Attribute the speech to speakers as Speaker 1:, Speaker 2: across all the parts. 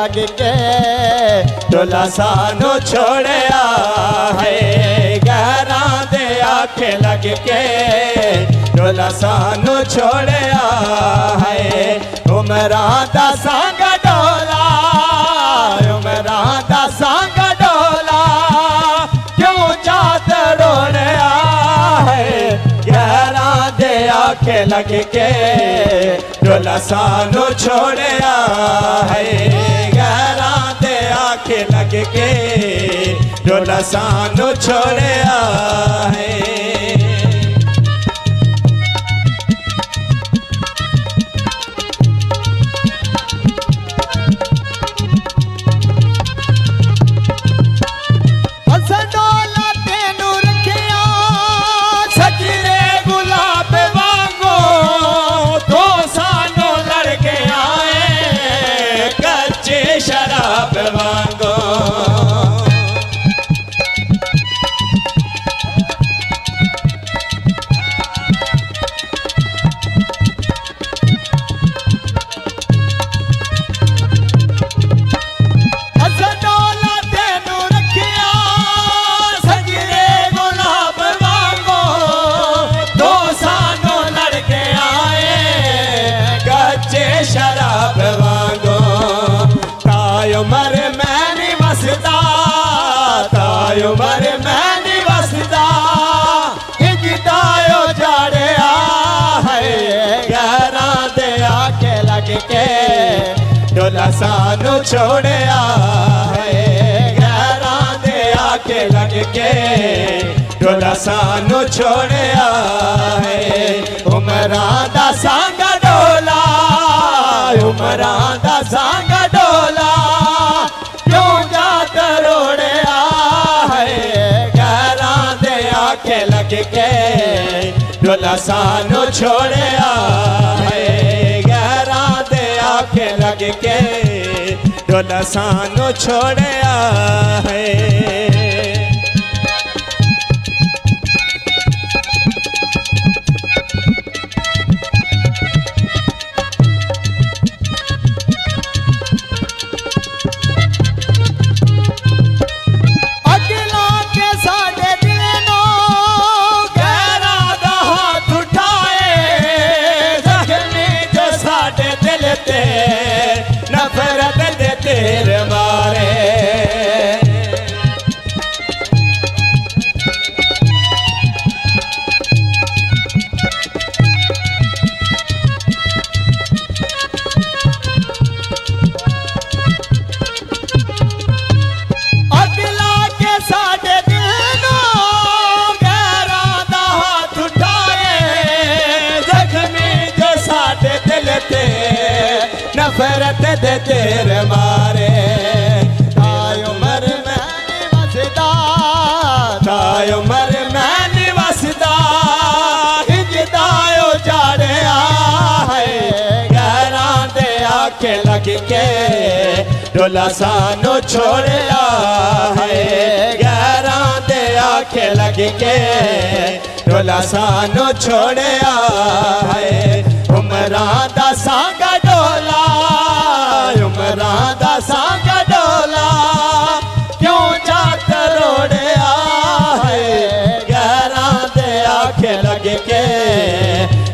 Speaker 1: लग के ढोला सानू छोड़या है। गैरां दे आखे लग के ढोला सानू छोड़या है। उमरां दा संग डोला, उमरां दा संग डोला क्यों जात रोड़या है। गैरां दे आखे लग के ढोला सानू छोड़या है। गैरां दे आखे लग के ढोला सानू छोड़या है। शराब वांगो असडोला तेनू रखिया सजरे गुलाब वांगो। दो सानू लड़के आए कच्चे शराब वांगो। उमर मैं नहीं वसदा, तायो मर मैं नहीं वसदा, हिजदायो जाड़िया है। गैरां दे आखे लग के ढोला सानू छोड़या है। गैरां दे आखे लग के ढोला सानू छोड़या है। उमरां दा संग डोला, उमरां दा संग डोला लग के ढोला सानू छोड़या है। गैरां दे आखे लग के ढोला सानू छोड़या है। नफरत दे तेरे मारे अगला के साडे दिलों गैरां दा हाथ उठाए। जख्मी जो साडे दिल ते नफरत दे तेरे मारे। तायो मर मैं नहीं वसदा, तायो मर मैं नहीं वसदा, हिजदायो जाड़िया है। गैरां दे आखे लग के ढोला सानू छोड़या है। गैरां दे आखे लग के ढोला सानू छोड़या है। उमरां दा संग डोला, उमरां दा संग डोला क्यों जात रोड़या है। गैरां दे आखे लग के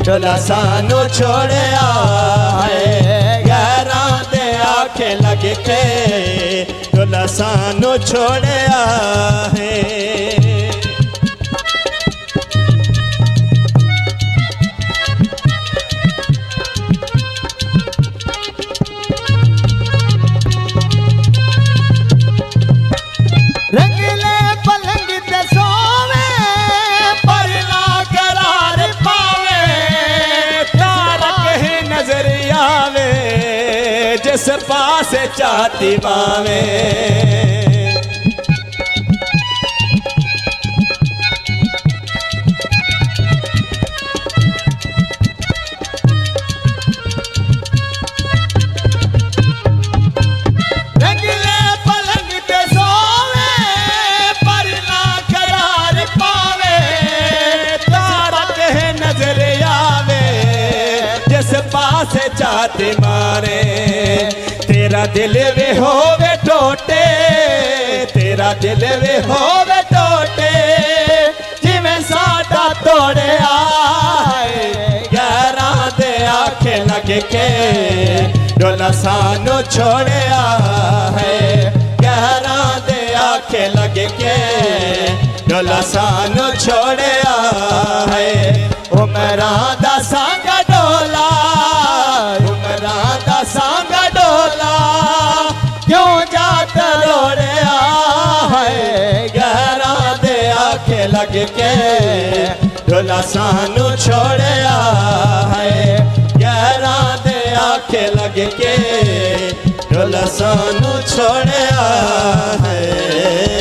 Speaker 1: ढोला सानू छोड़या है। गैरां दे आखे लग के ढोला सानू छोड़या है। रंगले पलंग ते सोवे पर ना करार पावे। तारा कहे नजर आवे जिस पास चाहती पावे। पास चाहते मारे तेरा दिल वे होवे टोटे, तेरा दिल वे होवे टोटे, जिवें साडा तोड़िया यारां दे आखे लग के डोला सानू छोड़िया है। यारां दे आखे लग के डोला सानू छोड़िया है। उमरां दा संग डोला, उमरां दा संग डोला, क्यों जात रोड़िया है। यारां दे आखे लग के डोला सानू छोड़िया है। यारां दे आखे लग के डोला सानू छोड़िया है।